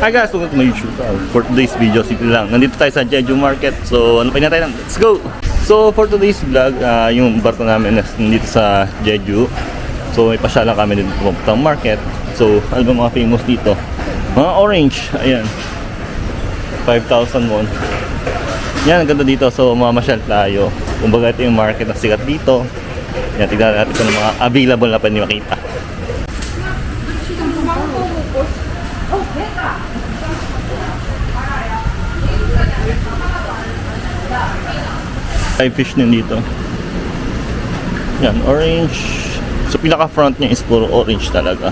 Hi guys, welcome to my YouTube channel. For today's video, simple lang. Nandito tayo sa Jeju Market. So, ano pa tayo? Let's go! So, for today's vlog, yung barko namin nandito sa Jeju. So, may pasyalan kami dito pupuntang market. So, ano ba mga famous dito? Mga orange. Ayan. 5,000 won. Yan, ang ganda dito. So, mamasyal tayo. Kumbaga ito yung market na sikat dito. Yan, tignan natin kung mga available na pwede makita. Ay, fish din dito. Yan, orange. So, pinaka front niya is puro orange talaga.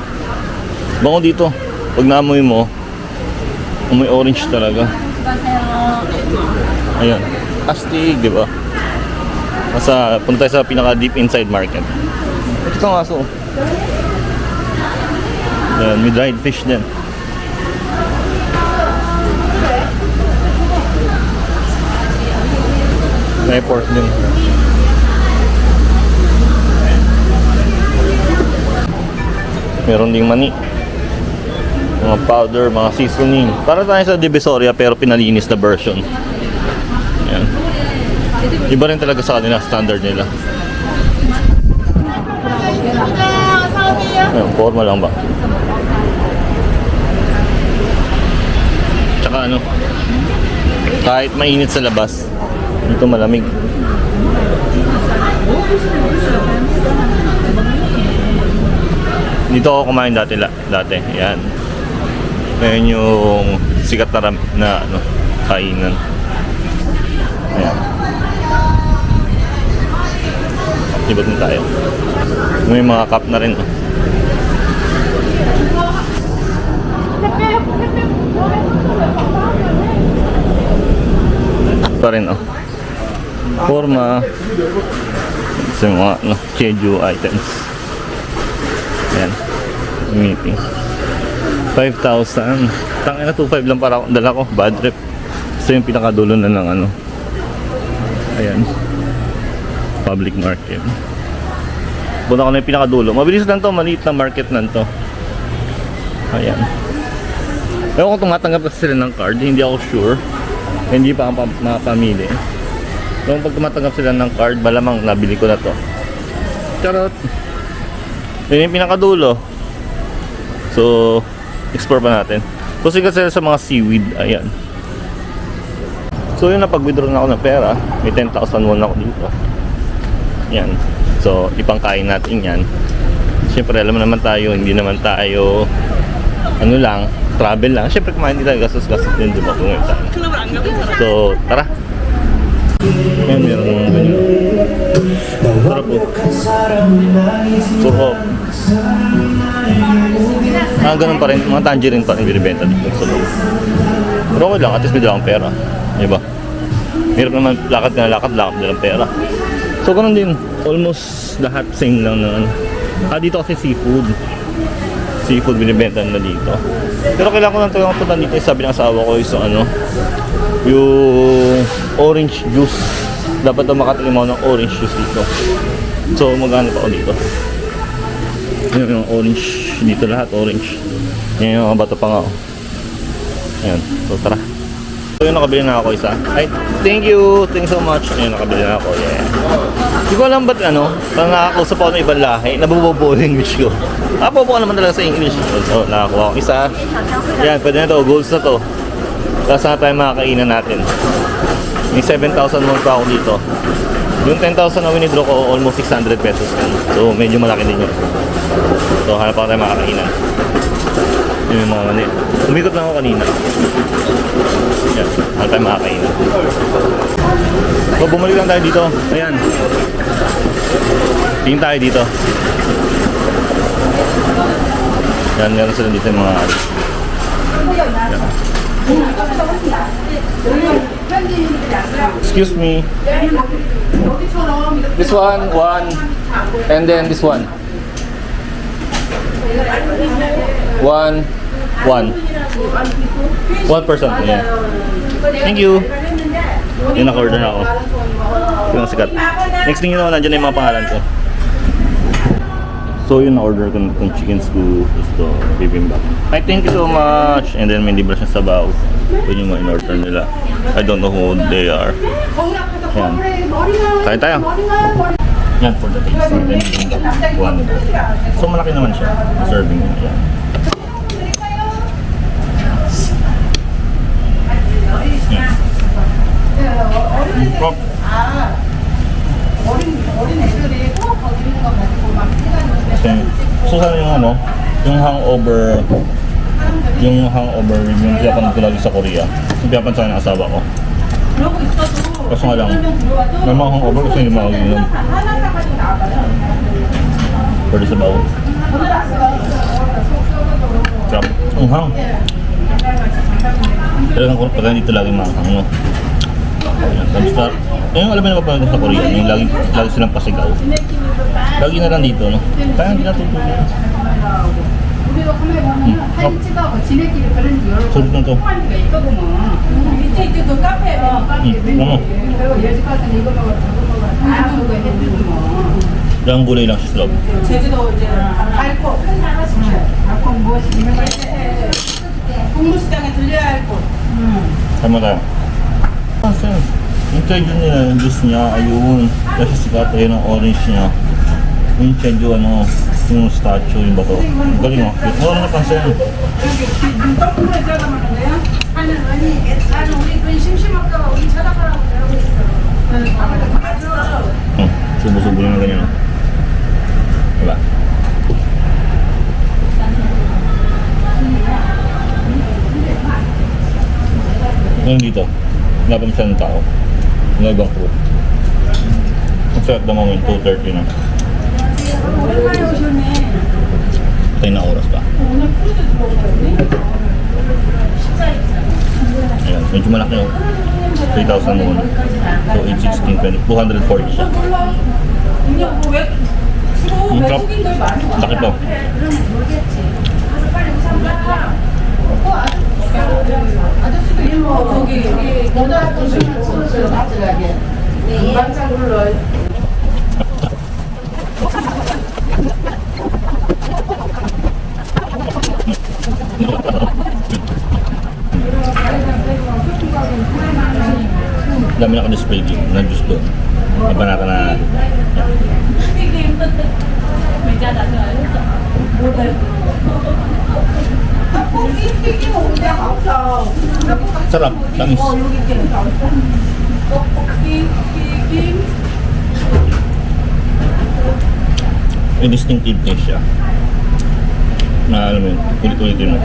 Bango dito. Pag naamoy mo, amoy orange talaga. Ayan. Astig, di ba? Punta tayo sa pinaka deep inside market. Ito ang aso. Ayan, may dried fish din. May pork din. Meron ding mani. Mga powder, mga seasoning. Para tayo sa Divisoria pero pinalinis na version. Ayan. Iba rin talaga sa kanila, standard nila. Ayan, forma lang ba? Tsaka ano, kahit mainit sa labas, dito malamig. Dito ako kumain dati. Yan. Ayan yung sikat na ano, kainan. Ayan. Ibat na tayo. May mga cup na rin. Pa rin forma. Ito yung mga Jeju items. Ayan. Meeting 5,000. Tangin na 2,500 lang para dala ko. Bad trip. Ito yung pinakadulo na ng ano. Ayan. Public market. Punta ko na yung pinakadulo. Mabilis lang to. Maliit na market lang to. Ayan. Ewan ko tumatanggap na sila ng card. Hindi ako sure. Hindi pa ako mapamili. So, pag tumatanggap sila ng card, malamang nabili ko na to. Charot! Yun yung pinakadulo. So, explore pa natin. So, sigat sila sa mga seaweed. Ayan. So, yun na pag-withdraw na ako ng pera. May 10,000 won ako dito. Ayan. So, ipangkain natin yan. Siyempre, alam naman tayo, hindi naman tayo ano lang, travel lang. Siyempre, kumain din tayo gastos-gastos din, diba? So, tara! Ayan, meron mga ganyan. Sarap po. Surhop. Ganun pa rin. Mga tangerine pa rin binibenta dito sa loob. Pero okay lang, at least may dalang pera. Diba? Hirap naman, lakad ka na lakad, dalang pera. So, ganun din. Almost lahat same lang na ano. Dito kasi seafood. Seafood binibenta na dito. Pero kailangan ko lang talagang punta dito. Sabi ng asawa ko is ano, yung orange juice. Dapat daw makatilim ako ng orange juice dito. So maghanap ako dito. Yung orange dito, lahat orange. Yan yung mga bato pa nga. Ayan, so tara. So yun, nakabili na ako isa. Ay, thank you so much. Ayun, nakabili na ako. Yeah. Hindi ko alam ba't ano, parang nakakausap ako ng ibang lahi, nabubuo yung English ko. Nabubuo ka naman talaga sa English. So, nakakuha ako isa. Yan, pwede na to, goals na to. Tapos na tayo makakainan natin. May 7,000 won pa ako dito. Yung 10,000 na winidraw ko, almost 600 pesos yan. So, medyo malaki din yun. So, hanap pa tayo makakainan. Yun yung mga mani. Umikot lang ako kanina. Yan, hanap tayo makakainan. So, bumalik lang tayo dito. Ayan. Tingin tayo dito. Yan, meron sila dito yung mga yan. Excuse me. This one, and then this one. One person. Yeah. Thank you. Yung naka-order na ako. Yung sikat. Next thing you know, nandiyan na yung mga pangalan ko. So yun, na-order ko ng chicken stew, gusto bibimbap. I thank you so much. And then may libre siya sabaw. Yun yung mga in-order nila. I don't know who they are. Yan. Kain tayo. Yan, for the taste. And then bibimbap. One. So malaki naman siya. Serving niya. Yan. Prop. Kasi, so sana yung ano, yung hangover yung pinapan ko lagi sa Korea. Yung pinapan sa akin ng asawa ko. Kasi nga lang, may mga hangover kasi hindi makaginom. Pwede sa bawo. Sarap. Ang hang. Talagang ko pagka dito lagi manghang, no? Tapos na, yung alam mo na mapapanood sa Korea, yung lagi silang pasigaw. Lagi na lang dito, no? Kaya hindi natutuloy. Sulit na to. Lang gulay lang siya sa loob. Tama tayo. Kasi, yung cheju nila, yung juice niya, ayun. Kasi sikat, ayun ang orange niya. Yung cheju, ano, yung statue, yung bato. Galing mo. Wala na napansin. Subo-subo na ganyan, no? Diba? Ngayon dito, napamisa ng tao. Yung ibang crew. Kasi at the moment, 2:30 na. Tayo na oras pa. Ayan, medyo malaki yun. 3,000 won. So 816, 240 siya. Yung trap, laki pa. Dami naka-display din, na juice doon. Mabanata na. Sarap, tamis. May distinctive taste siya. Na alam mo yun, ulit-ulitin mo.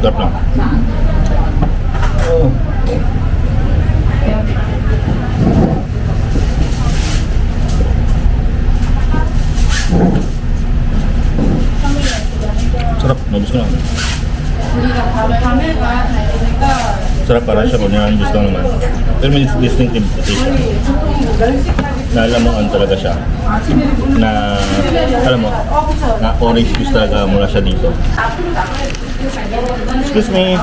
Sarap lang. Oh. Sarap, nabos ko lang. Sarap para siya kung yan, gusto naman. Pero may distinctive taste siya. Na alam mo talaga siya. Na, alam mo, na orange juice talaga mula siya dito. Excuse me.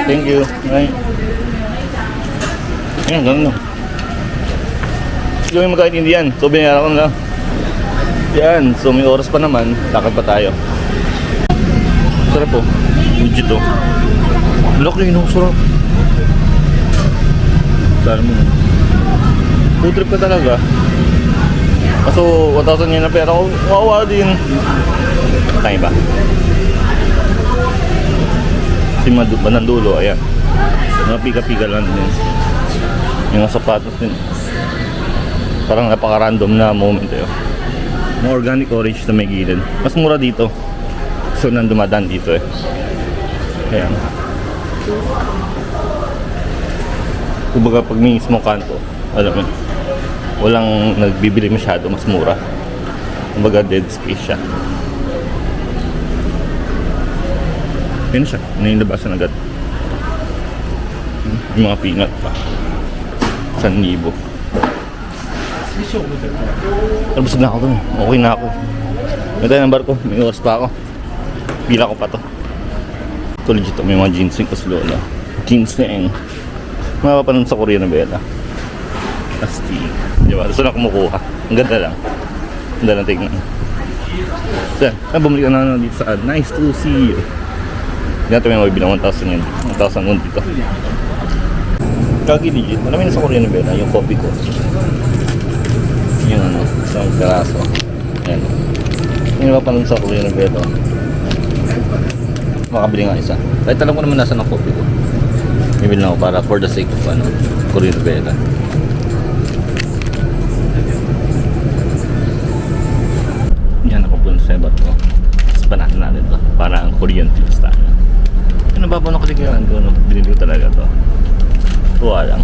Thank you. Right. Ayan, ganun na. Yung may magkaintindihan, so binayaran ko na. Yan, so may oras pa naman, lakad pa tayo. Sarap po, legit to. Laki, no? Sarap. Sarap mo. Food trip ka talaga. Kaso 1,000 yen na pera ko, wawa din. Kaya ba? Si Banandulo, ayan. Mga pika-pika lang din. Yung sapatos din. Parang napaka-random na moment yun. Mga organic orange na may gilid. Mas mura dito. So nang dumadaan dito eh. Ayan. Kumbaga pag mismo kanto, alam mo, walang nagbibili masyado, mas mura. Kumbaga dead space siya. Yan siya, nainlabasan agad. Yung mga peanut pa. 1,000. Busog na ako dun. Okay na ako. May tayo ng barko. May oras pa ako. Pila ko pa to. Ito legit. May mga ginseng ko sa lola. Ginseng. Mapapanood sa Korea na beta. Astig. Di ba? Gusto na kumukuha. Ang ganda lang. Ang ganda lang tingnan. So, bumalik ka na dito sa ad. Nice to see you. Ganito may mabibili ng 1,000 yun. 1,000 won dito. Kagi legit. Marami na sa Korea na beta. Yung coffee ko. Yung ano, isang karaso. Ayan. Yung mapapanood sa Korea na beta. Makabili nga isa. Kahit alam ko naman nasa ng coffee ko. Bibili na ako para for the sake of ano, Korean Bella. Yan ako po sa iba't ko. Tapos panahin natin to. Para ang Korean feels tayo. Ano ba po na kasigayan ko? No? Binili ko talaga to. Tuwa lang.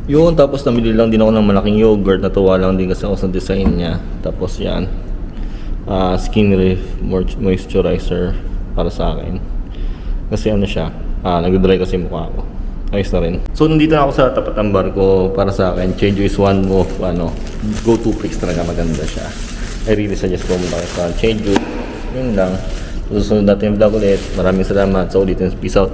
Yun, tapos namili lang din ako ng malaking yogurt. Natuwa lang din kasi ako sa design niya. Tapos yan. Skin Reef Moisturizer para sa akin. Kasi ano siya. Nag-dry kasi mukha ko. Ayos na rin. So, nandito na ako sa tapat ng bar ko. Para sa akin, Jeju is one of go-to place talaga. Maganda siya. I really suggest pumunta kayo sa Jeju. Yun lang. Susunod natin yung vlog ulit. Maraming salamat. So, ulitin. Peace out.